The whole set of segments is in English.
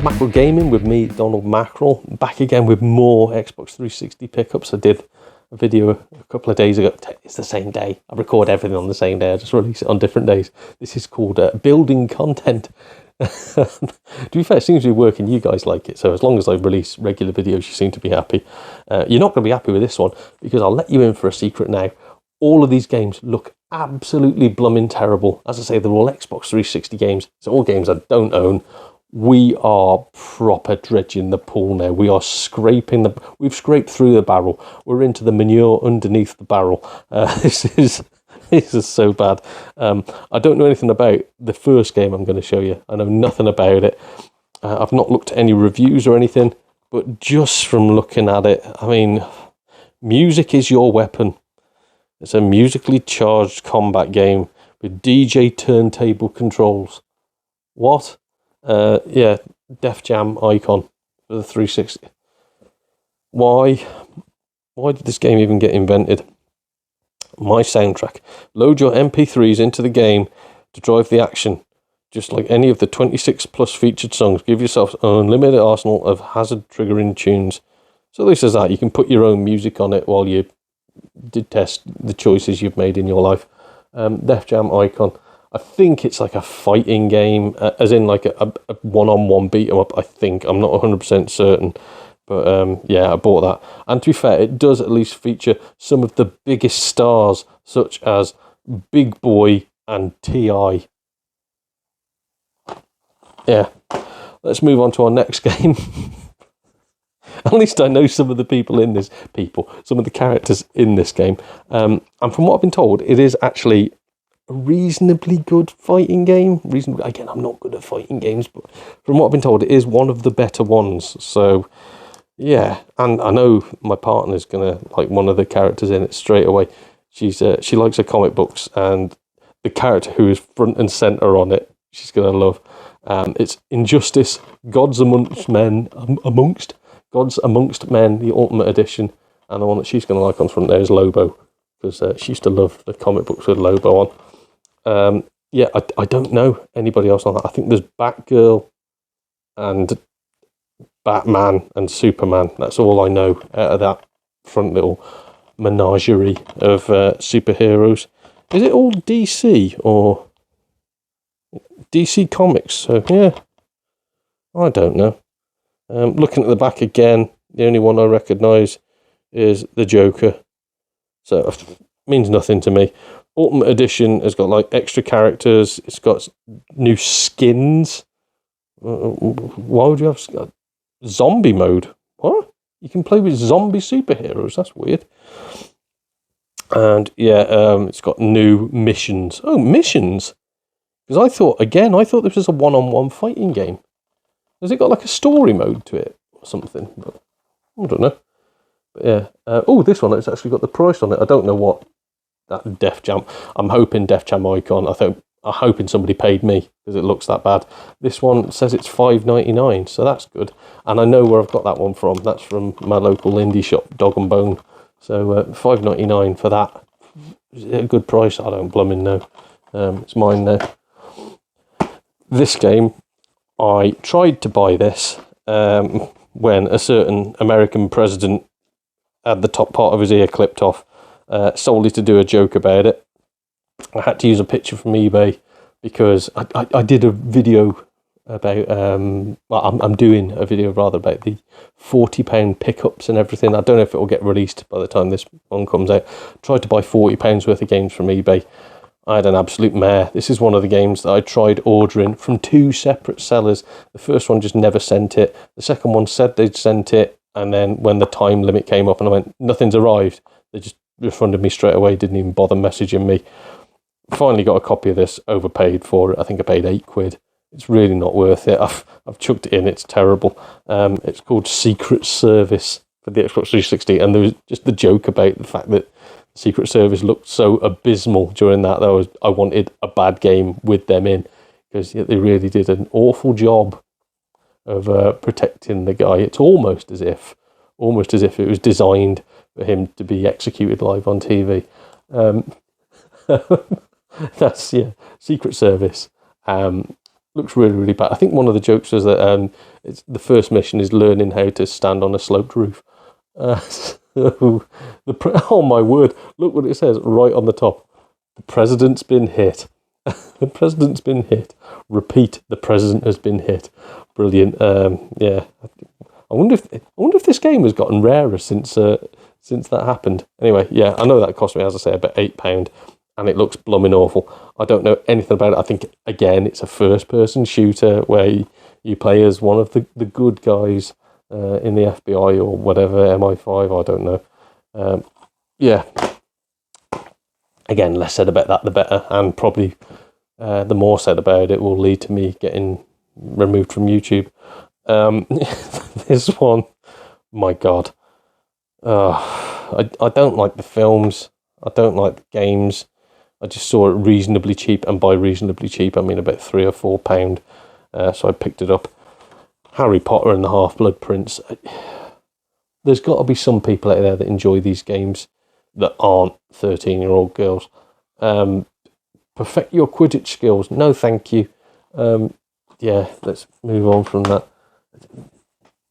Mackerel Gaming with me, Donald Mackerel, back again with more Xbox 360 pickups. I did a video a couple of days ago. It's the same day. I record everything on the same day. I just release it on different days. This is called building content. To be fair, it seems to be working. You guys like it. So as long as I release regular videos, you seem to be happy. You're not going to be happy with this one because I'll let you in for a secret now. All of these games look absolutely blooming terrible. As I say, they're all Xbox 360 games. It's all games I don't own. We are proper dredging the pool now. We are we've scraped through the barrel. We're into the manure underneath the barrel. This is so bad. I don't know anything about the first game I'm going to show you. I know nothing about it. I've not looked at any reviews or anything, but just from looking at it, I mean, music is your weapon. It's a musically charged combat game with DJ turntable controls. What? Yeah, Def Jam icon for the 360. Why did this game even get invented? My soundtrack. Load your MP3s into the game to drive the action. Just like any of the 26 plus featured songs, give yourself an unlimited arsenal of hazard triggering tunes. So this is that. You can put your own music on it while you test the choices you've made in your life. Def Jam icon. I think it's like a fighting game, as in like a one-on-one beat 'em up, I think. I'm not 100% certain. But yeah, I bought that. And to be fair, it does at least feature some of the biggest stars, such as Big Boy and T.I. Yeah. Let's move on to our next game. At least I know some of the some of the characters in this game. And from what I've been told, it is actually a reasonably good fighting game. Again, I'm not good at fighting games, but from what I've been told, it is one of the better ones. So, yeah. And I know my partner's going to like one of the characters in it straight away. She likes her comic books, and the character who is front and centre on it, she's going to love. It's Injustice, Gods Amongst Men, the Ultimate Edition, and the one that she's going to like on front there is Lobo, because she used to love the comic books with Lobo on. Yeah, I don't know anybody else on that. I think there's Batgirl and Batman and Superman. That's all I know out of that front little menagerie of superheroes. Is it all DC or DC Comics? So yeah, I don't know. Looking at the back again, the only one I recognise is the Joker. So it means nothing to me. Ultimate Edition has got like extra characters. It's got new skins. Why would you have zombie mode? What? You can play with zombie superheroes. That's weird. And yeah, it's got new missions. Oh, missions! Because I thought this was a one-on-one fighting game. Has it got like a story mode to it or something? But I don't know. But yeah. This one, it's actually got the price on it. I don't know what that Def Jam. I'm hoping Def Jam icon. I'm hoping somebody paid me because it looks that bad. This one says it's $5.99, so that's good. And I know where I've got that one from. That's from my local indie shop, Dog and Bone. So $5.99 for that. Is it a good price? I don't blooming know. It's mine now. This game, I tried to buy this when a certain American president had the top part of his ear clipped off, solely to do a joke about it. I had to use a picture from eBay because I did a video about, I'm doing a video rather about the £40 pickups and everything. I don't know if it will get released by the time this one comes out. Tried to buy £40 worth of games from eBay. I had an absolute mare. This is one of the games that I tried ordering from two separate sellers. The first one just never sent it. The second one said they'd sent it, and then when the time limit came up and I went, nothing's arrived, they just refunded me straight away, didn't even bother messaging me. Finally got a copy of this, overpaid for it. I think I paid £8. It's really not worth it. I've chucked it in, it's terrible. It's called Secret Service for the Xbox 360, and there was just the joke about the fact that Secret Service looked so abysmal during that I wanted a bad game with them in, because they really did an awful job of protecting the guy. It's almost as if it was designed for him to be executed live on TV. That's Secret Service. looks really, really bad. I think one of the jokes was that it's the first mission is learning how to stand on a sloped roof. So oh my word, look what it says right on the top. The president's been hit. The president's been hit. Repeat, the president has been hit. Brilliant. Yeah. I wonder if this game has gotten rarer since that happened. Anyway, yeah, I know that cost me, as I say, about £8, and it looks blooming awful. I don't know anything about it. I think, again, it's a first-person shooter where you play as one of the good guys in the FBI or whatever, MI5, I don't know. Yeah. Again, less said about that, the better, and probably the more said about it will lead to me getting removed from YouTube. This one, my God. I don't like the films. I don't like the games. I just saw it reasonably cheap, and by reasonably cheap, I mean about £3 or £4. So I picked it up. Harry Potter and the Half-Blood Prince. There's got to be some people out there that enjoy these games that aren't 13-year-old girls. Perfect your Quidditch skills. No, thank you. Yeah, let's move on from that.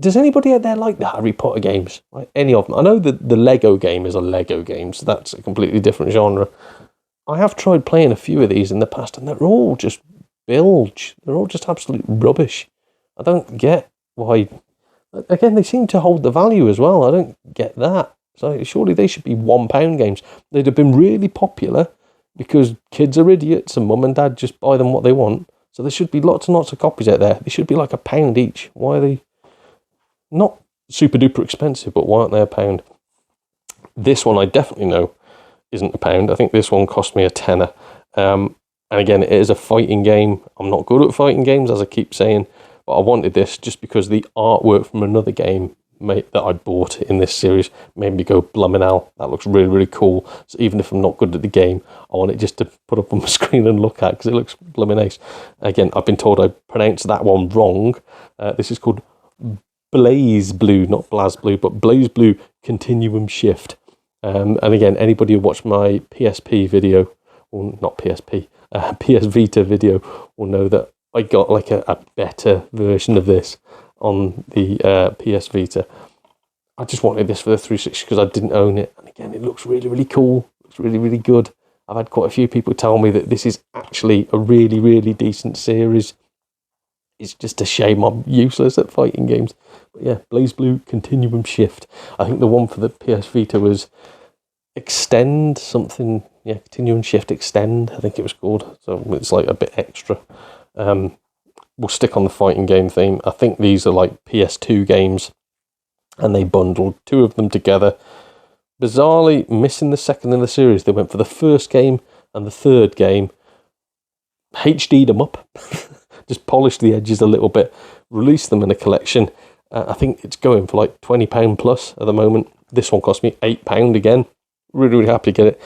Does anybody out there like the Harry Potter games? Like any of them? I know that the Lego game is a Lego game, so that's a completely different genre. I have tried playing a few of these in the past, and they're all just bilge. They're all just absolute rubbish. I don't get why. Again, they seem to hold the value as well. I don't get that. So surely they should be £1 games. They'd have been really popular because kids are idiots and mum and dad just buy them what they want. So there should be lots and lots of copies out there. They should be like £1 each. Why are they not super duper expensive, but why aren't they £1? This one I definitely know isn't £1. I think this one cost me a tenner. And again, it is a fighting game. I'm not good at fighting games, as I keep saying, but I wanted this just because the artwork from another game that I bought in this series made me go, blumming hell, that looks really, really cool. So even if I'm not good at the game, I want it just to put up on my screen and look at, because it looks blooming nice. Again, I've been told I pronounced that one wrong. This is called Blaze Blue, not BlazBlue, but Blaze Blue Continuum Shift. And again, anybody who watched my PSP video, or not PSP, PS Vita video, will know that I got like a better version of this on the PS Vita. I just wanted this for the 360 because I didn't own it. And again, it looks really, really cool. Looks really, really good. I've had quite a few people tell me that this is actually a really, really decent series. It's just a shame I'm useless at fighting games. But yeah, BlazBlue Continuum Shift. I think the one for the PS Vita was Extend something. Yeah, Continuum Shift Extend, I think it was called. So it's like a bit extra. We'll stick on the fighting game theme. I think these are like PS2 games, and they bundled two of them together. Bizarrely, missing the second in the series, they went for the first game and the third game, HD'd them up, just polished the edges a little bit, released them in a collection. I think it's going for like £20 plus at the moment. This one cost me £8 again. Really, really happy to get it.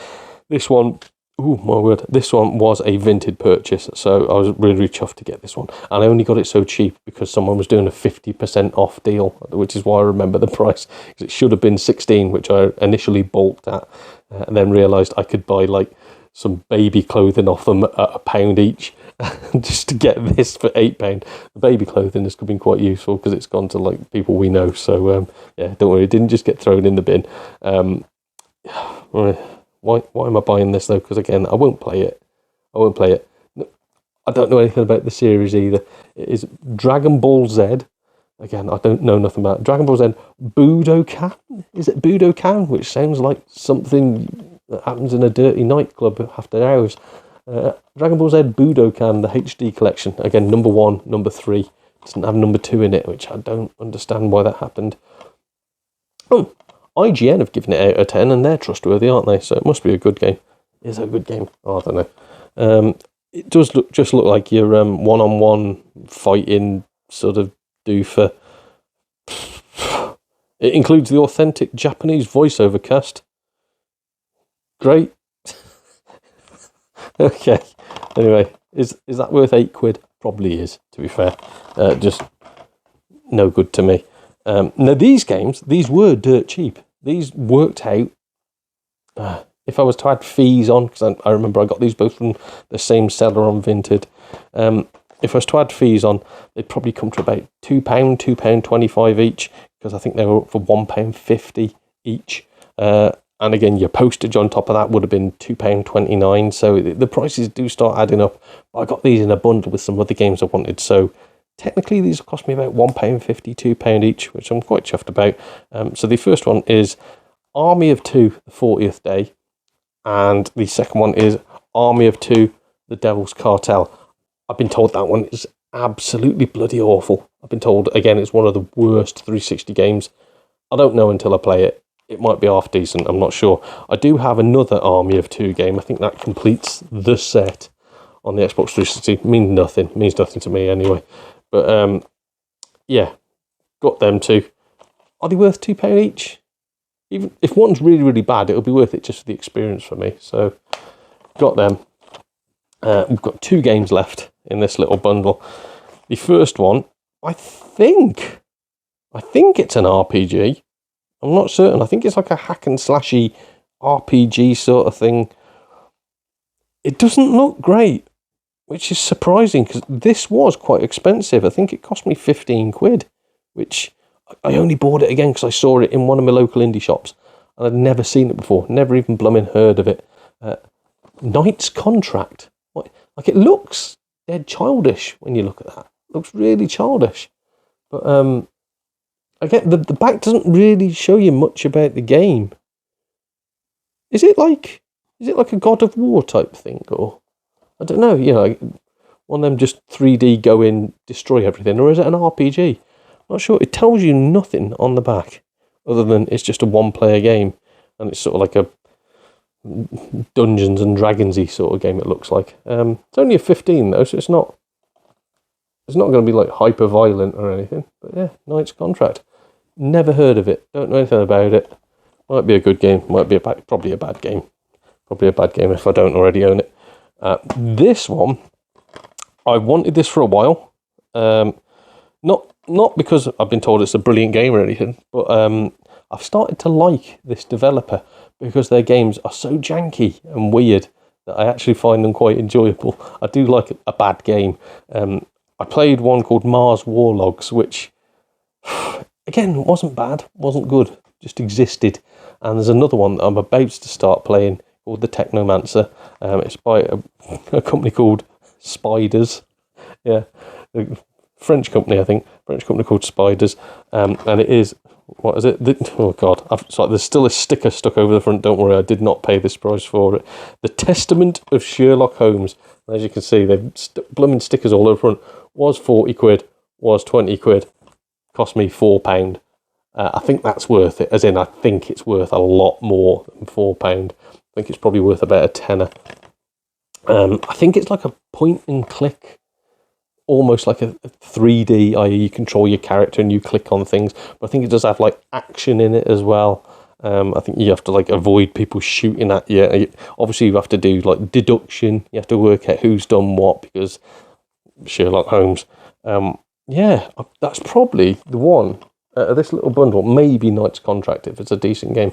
This one, oh my word, this one was a vintage purchase, so I was really, really chuffed to get this one. And I only got it so cheap because someone was doing a 50% off deal, which is why I remember the price. Because it should have been 16, which I initially balked at, and then realised I could buy like some baby clothing off them at £1 each, just to get this for £8. The baby clothing has been quite useful because it's gone to like people we know. So yeah, don't worry, it didn't just get thrown in the bin. Why am I buying this though? Because again, I won't play it. I don't know anything about the series either. It is Dragon Ball Z. Again, I don't know nothing about it. Dragon Ball Z Budokan. Is it Budokan? Which sounds like something that happens in a dirty nightclub after hours. Dragon Ball Z Budokan, the HD collection. Again, number 1, number 3. Doesn't have number 2 in it, which I don't understand why that happened. Oh, IGN have given it out of 10, and they're trustworthy, aren't they? So it must be a good game. It's a good game. Oh, I don't know. It does look like your one-on-one fighting sort of doofer. It includes the authentic Japanese voiceover cast. Great. Okay. Anyway, is that worth £8? Probably is, to be fair. Just no good to me. Now, these games, these were dirt cheap. These worked out. If I was to add fees on, because I remember I got these both from the same seller on Vinted, if I was to add fees on, they'd probably come to about £2, £2.25 each, because I think they were up for £1.50 each. And again, your postage on top of that would have been £2.29. So the prices do start adding up. But I got these in a bundle with some other games I wanted. So technically, these cost me about £1.50, £2 each, which I'm quite chuffed about. So the first one is Army of Two, the 40th Day. And the second one is Army of Two, the Devil's Cartel. I've been told that one is absolutely bloody awful. I've been told, again, it's one of the worst 360 games. I don't know until I play it. It might be half decent, I'm not sure. I do have another Army of Two game. I think that completes the set on the Xbox 360. Means nothing to me anyway. But yeah, got them two. Are they worth £2 each? Even if one's really, really bad, it'll be worth it just for the experience for me. So got them. We've got 2 games left in this little bundle. The first one, I think it's an RPG. I'm not certain. I think it's like a hack and slashy RPG sort of thing. It doesn't look great, which is surprising because this was quite expensive. I think it cost me 15 quid, which I only bought it again because I saw it in one of my local indie shops and I'd never seen it before. Never even blooming heard of it. Knight's Contract. Like, it looks dead childish when you look at that. It looks really childish. But again, the back doesn't really show you much about the game. Is it like a God of War type thing, or I don't know, like one of them just 3D go in, destroy everything, or is it an RPG? I'm not sure. It tells you nothing on the back other than it's just a one-player game, and it's sort of like a Dungeons and Dragons-y sort of game. It looks like it's only a 15 though, so it's not going to be like hyper violent or anything. But yeah, Knight's Contract. Never heard of it. Don't know anything about it. Might be a good game. Might be probably a bad game. Probably a bad game if I don't already own it. This one, I wanted this for a while. Not because I've been told it's a brilliant game or anything, but I've started to like this developer because their games are so janky and weird that I actually find them quite enjoyable. I do like a bad game. I played one called Mars Warlogs, which again wasn't bad, wasn't good, just existed. And there's another one that I'm about to start playing called The Technomancer. It's by a company called Spiders. Yeah, a French company, I think. French company called Spiders. And it is, what is it? Oh God, there's still a sticker stuck over the front. Don't worry, I did not pay this price for it. The Testament of Sherlock Holmes. And as you can see, they've blooming stickers all over the front. Was 40 quid, was 20 quid. Cost me £4. I think that's worth it, as in I think it's worth a lot more than £4. I think it's probably worth about a tenner. I think it's like a point and click, almost like a 3D, i.e. you control your character and you click on things, but I think it does have like action in it as well. I think you have to like avoid people shooting at you. Obviously you have to do like deduction, you have to work out who's done what, because Sherlock Holmes. Yeah, that's probably the one out of this little bundle. Maybe Knight's Contract if it's a decent game.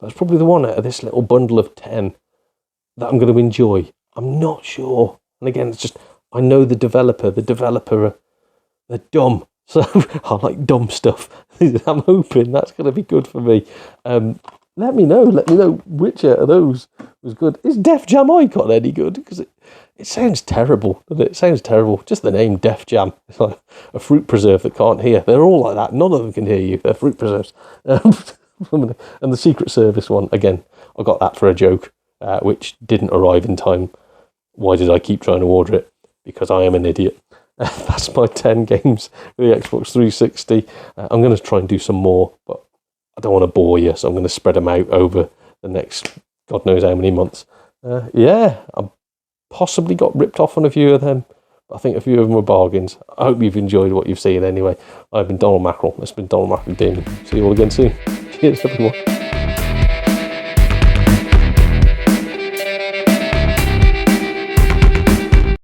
That's probably the one out of this little bundle of 10 that I'm going to enjoy. I'm not sure. And again, it's just, I know the developer. They're dumb. So I like dumb stuff. I'm hoping that's going to be good for me. Let me know which out of those was good. Is Def Jam Icon any good? Because it sounds terrible, doesn't it? It sounds terrible. Just the name Def Jam. It's like a fruit preserve that can't hear. They're all like that. None of them can hear you. They're fruit preserves. And the Secret Service one, again, I got that for a joke, which didn't arrive in time. Why did I keep trying to order it? Because I am an idiot. That's my 10 games for the Xbox 360. I'm going to try and do some more, but I don't want to bore you, so I'm going to spread them out over the next God knows how many months. Yeah, I possibly got ripped off on a few of them. I think a few of them were bargains. I hope you've enjoyed what you've seen anyway. I've been Donald Mackerel. This has been Donald Mackerel Demon. See you all again soon. Cheers, everyone.